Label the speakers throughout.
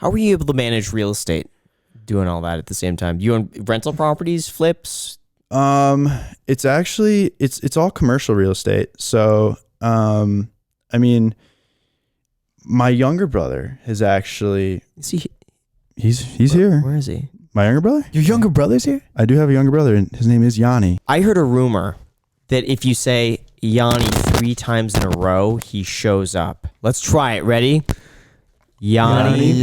Speaker 1: How were you able to manage real estate, doing all that at the same time? You own rental properties, flips?
Speaker 2: It's actually it's all commercial real estate. So, I mean, my younger brother is actually he's here.
Speaker 1: Where is he?
Speaker 2: My younger brother?
Speaker 3: Your younger brother's here?
Speaker 2: I do have a younger brother, and his name is Yanni.
Speaker 1: I heard a rumor that if you say Yanni 3 times in a row, he shows up. Let's try it. Ready? Yanni.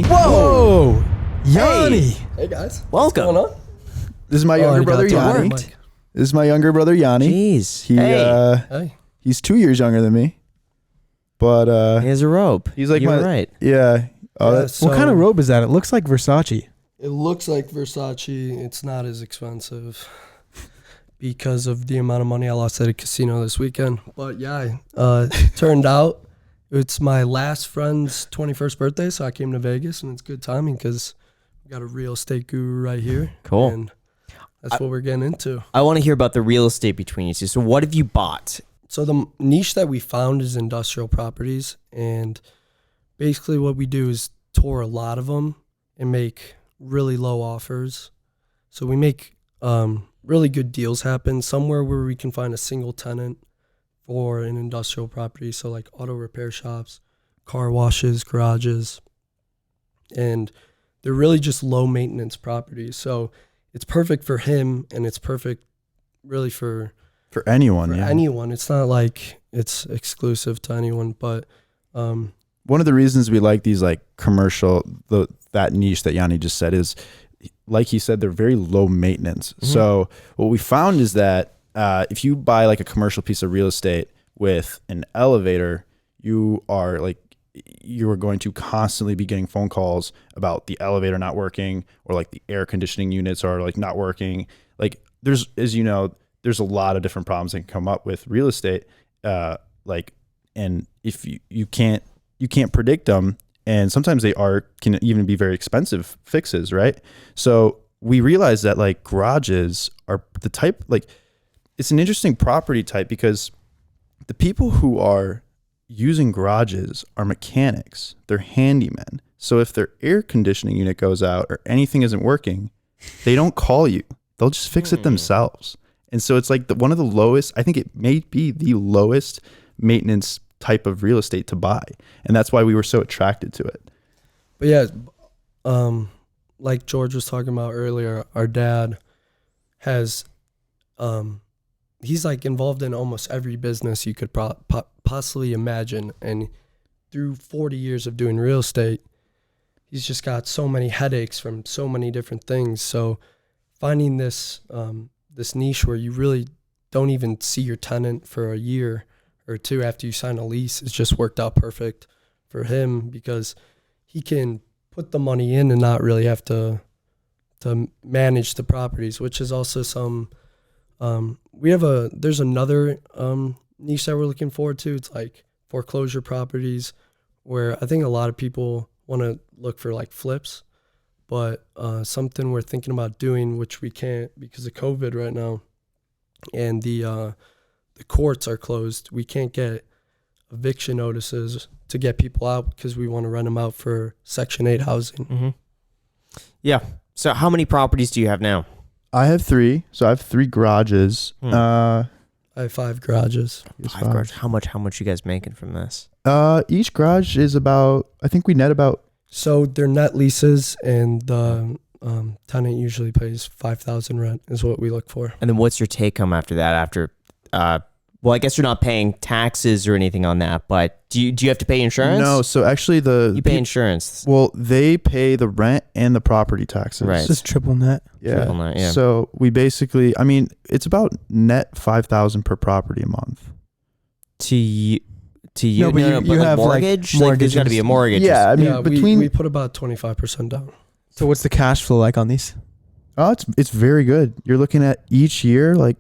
Speaker 3: Whoa! Yanni!
Speaker 4: Hey guys.
Speaker 1: Welcome.
Speaker 4: What's going on?
Speaker 2: This is my younger brother Yanni. This is my younger brother Yanni.
Speaker 1: Jeez.
Speaker 4: Hey.
Speaker 2: He's 2 years younger than me. But
Speaker 1: He has a robe.
Speaker 2: he's like
Speaker 1: You're right.
Speaker 2: Yeah.
Speaker 4: Yeah, so
Speaker 3: What kind of robe is that? It looks like Versace.
Speaker 4: It looks like Versace. It's not as expensive because of the amount of money I lost at a casino this weekend. But yeah, turned out it's my last friend's 21st birthday, so I came to Vegas, and it's good timing because we got a real estate guru right here.
Speaker 1: Cool.
Speaker 4: And that's what we're getting into.
Speaker 1: I want to hear about the real estate between you two. So what have you bought?
Speaker 4: So the niche that we found is industrial properties, and basically what we do is tour a lot of them and make really low offers. So we make really good deals happen somewhere where we can find a single tenant for an industrial property. So like auto repair shops, car washes, garages, and they're really just low maintenance properties. So it's perfect for him, and it's perfect really for
Speaker 2: anyone.
Speaker 4: anyone. It's not like it's exclusive to anyone, but
Speaker 2: One of the reasons we like these like commercial, that niche that Yanni just said is, like he said, they're very low maintenance. Mm-hmm. So what we found is that if you buy like a commercial piece of real estate with an elevator, you are going to constantly be getting phone calls about the elevator not working, or like the air conditioning units are like not working. Like there's, as you know, there's a lot of different problems that can come up with real estate. And if you can't predict them, and sometimes can even be very expensive fixes, right? So we realized that like garages are the type, like it's an interesting property type because the people who are using garages are mechanics. They're handymen. So if their air conditioning unit goes out or anything isn't working, they don't call you. They'll just fix it themselves. And so it's like one of the lowest, I think it may be the lowest maintenance type of real estate to buy. And that's why we were so attracted to it.
Speaker 4: But yeah, like George was talking about earlier, our dad has, he's like involved in almost every business you could possibly imagine. And through 40 years of doing real estate, he's just got so many headaches from so many different things. So finding this niche where you really don't even see your tenant for a year or two after you sign a lease, it's just worked out perfect for him because he can put the money in and not really have to manage the properties, which is also some there's another niche that we're looking forward to. It's like foreclosure properties, where I think a lot of people want to look for like flips, but something we're thinking about doing, which we can't because of COVID right now, and the courts are closed. We can't get eviction notices to get people out because we want to rent them out for Section 8 housing.
Speaker 1: Mm-hmm. Yeah. So how many properties do you have now?
Speaker 2: I have 3. So I have 3 garages.
Speaker 4: I have 5 garages.
Speaker 1: 5 garages. How much you guys making from this?
Speaker 2: Each garage is about, I think we net about.
Speaker 4: So they're net leases, and the tenant usually pays $5,000 rent is what we look for.
Speaker 1: And then what's your take home after that? Well, I guess you're not paying taxes or anything on that, but do you have to pay insurance?
Speaker 2: No, so actually
Speaker 1: you pay insurance.
Speaker 2: Well, they pay the rent and the property taxes.
Speaker 1: Right.
Speaker 3: It's just triple net.
Speaker 2: Yeah.
Speaker 1: Triple net, yeah.
Speaker 2: So we basically, I mean, it's about net $5,000 per property a month.
Speaker 1: To you,
Speaker 3: No, but you
Speaker 1: like
Speaker 3: have, like,
Speaker 1: mortgage. Like, there's
Speaker 3: mortgages.
Speaker 1: got to be a mortgage.
Speaker 2: Yeah, I mean,
Speaker 4: we put about 25% down.
Speaker 3: So what's the cash flow like on these?
Speaker 2: Oh, it's very good. You're looking at each year, like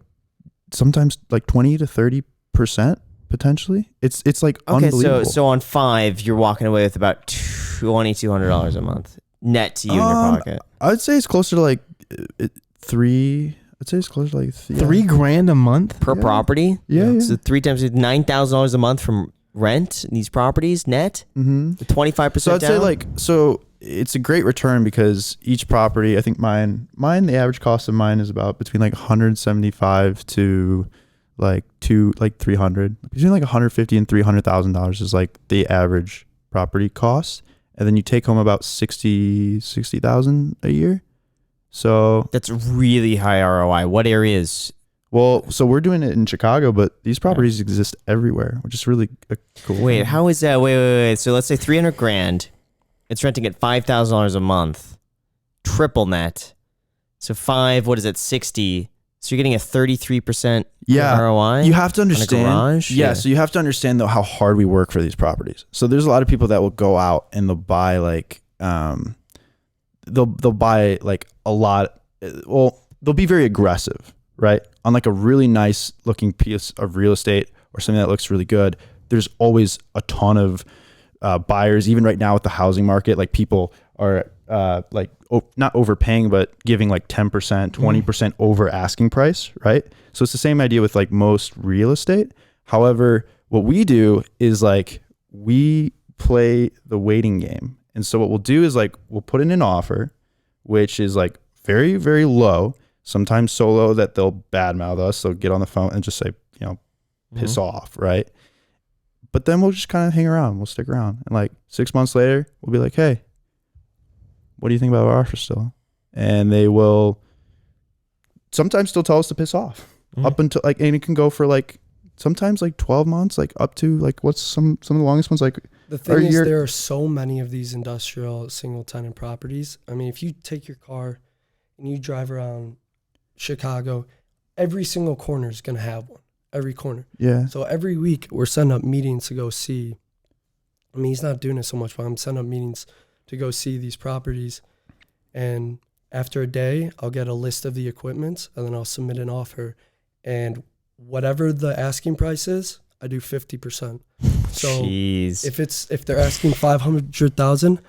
Speaker 2: sometimes like 20 to 30% potentially. It's like unbelievable.
Speaker 1: So on 5, you're walking away with about $2,200 a month net to you in your pocket.
Speaker 2: I'd say it's closer to like 3. I'd say it's closer to like
Speaker 3: $3,000 a month
Speaker 1: per property.
Speaker 2: Yeah.
Speaker 1: So 3 times $9,000 a month from rent these properties net?
Speaker 2: Mm-hmm.
Speaker 1: 25%
Speaker 2: So I'd
Speaker 1: down?
Speaker 2: say like, so it's a great return because each property, I think mine, the average cost of mine is about between like 175 to like 300, between like 150 and $300,000 is like the average property cost. And then you take home about 60,000 a year. So
Speaker 1: That's really high ROI. What areas?
Speaker 2: well, so we're doing it in Chicago, but these properties exist everywhere, which is really a cool.
Speaker 1: Wait,
Speaker 2: thing.
Speaker 1: how is that? Wait. So let's say 300 grand. It's renting at $5,000 a month. Triple net. So what is it? 60. So you're getting a 33% ROI?
Speaker 2: You have to
Speaker 1: on a
Speaker 2: understand.
Speaker 1: garage?
Speaker 2: Yeah, so you have to understand though how hard we work for these properties. So there's a lot of people that will go out and they'll buy like they'll buy like a lot. Well, they'll be very aggressive, right? On like a really nice looking piece of real estate or something that looks really good. There's always a ton of buyers. Even right now with the housing market, like people are not overpaying, but giving like 10%, 20% over asking price, right? So it's the same idea with like most real estate. However, what we do is like we play the waiting game. And so what we'll do is like we'll put in an offer, which is like very, very low, sometimes so low that they'll badmouth us. They'll get on the phone and just say, piss off, right? But then we'll just kind of hang around. We'll stick around. And like 6 months later, we'll be like, hey, what do you think about our offer still? And they will sometimes still tell us to piss off up until like, and it can go for like sometimes like 12 months, like up to like what's some of the longest ones, like
Speaker 4: the thing is there are so many of these industrial single tenant properties. I mean, if you take your car and you drive around Chicago, every single corner is going to have one, every corner.
Speaker 2: Yeah.
Speaker 4: So every week we're setting up meetings to go see. I mean, he's not doing it so much, but I'm setting up meetings to go see these properties. And after a day, I'll get a list of the equipment and then I'll submit an offer. And whatever the asking price is, I do 50%. So
Speaker 1: Jeez.
Speaker 4: if they're asking 500,000,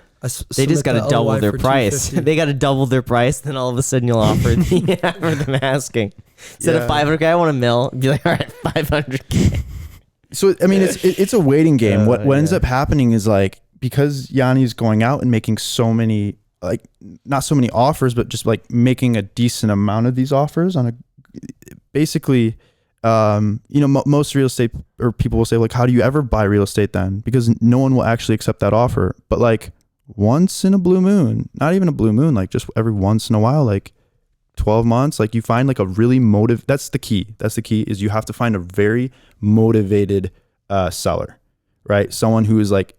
Speaker 1: They just got to double their price. They got to double their price. Then all of a sudden you'll offer for them asking. Instead of 500K, I want $1 million. Be like, all right, 500K.
Speaker 2: So, I mean, it's a waiting game. What ends up happening is like, because Yanni's going out and making so many, like not so many offers, but just like making a decent amount of these offers on basically, most real estate or people will say like, how do you ever buy real estate then? Because no one will actually accept that offer. But like once in a blue moon, not even a blue moon, like just every once in a while, like 12 months, like you find like a really that's the key. That's the key is you have to find a very motivated seller, right? Someone who is like,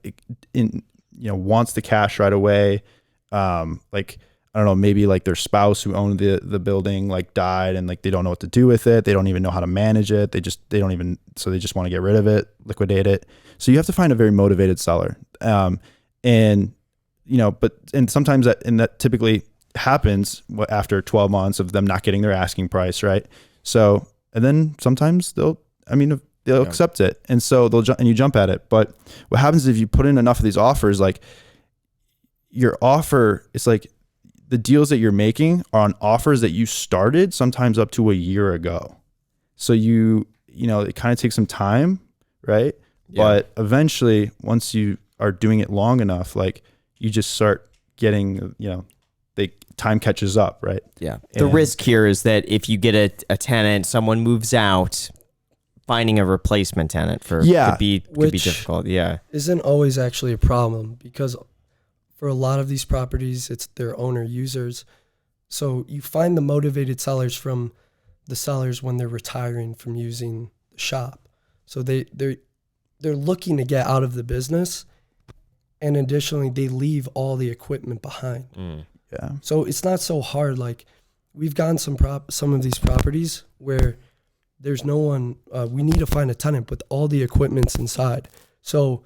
Speaker 2: wants the cash right away. Like, I don't know, maybe like their spouse who owned the building like died and like they don't know what to do with it. They don't even know how to manage it. They just want to get rid of it, liquidate it. So you have to find a very motivated seller. And sometimes that typically happens after 12 months of them not getting their asking price, right? So, and then sometimes they'll accept it. And so you jump at it. But what happens if you put in enough of these offers, like your offer, it's like the deals that you're making are on offers that you started sometimes up to a year ago. So it kind of takes some time, right? Yeah. But eventually once you are doing it long enough, like you just start getting, time catches up, right?
Speaker 1: Yeah. The risk here is that if you get a tenant, someone moves out, finding a replacement tenant could be difficult. Yeah.
Speaker 4: Isn't always actually a problem because for a lot of these properties, it's their owner users. So you find the motivated sellers from the sellers when they're retiring from using the shop. So they're looking to get out of the business, and additionally, they leave all the equipment behind.
Speaker 2: Yeah.
Speaker 4: So it's not so hard. Like we've gotten some of these properties where there's no one. We need to find a tenant with all the equipment's inside. So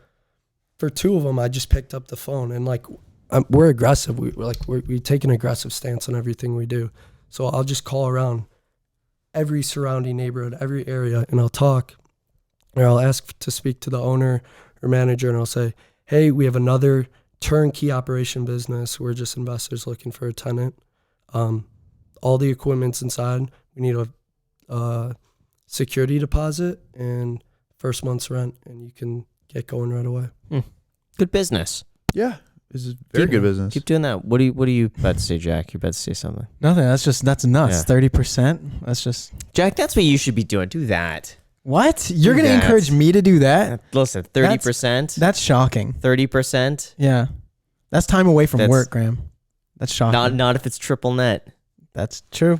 Speaker 4: for 2 of them, I just picked up the phone and like we're aggressive. We take an aggressive stance on everything we do. So I'll just call around every surrounding neighborhood, every area, and I'll talk, or I'll ask to speak to the owner or manager, and I'll say, hey, we have another turnkey operation business. We're just investors looking for a tenant. All the equipment's inside. We need a security deposit and first month's rent, and you can get going right away.
Speaker 1: Good business.
Speaker 2: Yeah, this is very good business.
Speaker 1: Keep doing that. What do you about to say, Jack? You about to say something?
Speaker 3: Nothing. That's nuts.
Speaker 1: Yeah.
Speaker 3: 30%. That's just
Speaker 1: Jack, that's what you should be doing. Do that.
Speaker 3: what? You're gonna
Speaker 1: that.
Speaker 3: encourage me to do that?
Speaker 1: Listen, 30%.
Speaker 3: That's shocking.
Speaker 1: 30%.
Speaker 3: Yeah, that's time away from
Speaker 1: That's-
Speaker 3: work, Graham. That's shocking.
Speaker 1: Not if it's triple net.
Speaker 3: That's true.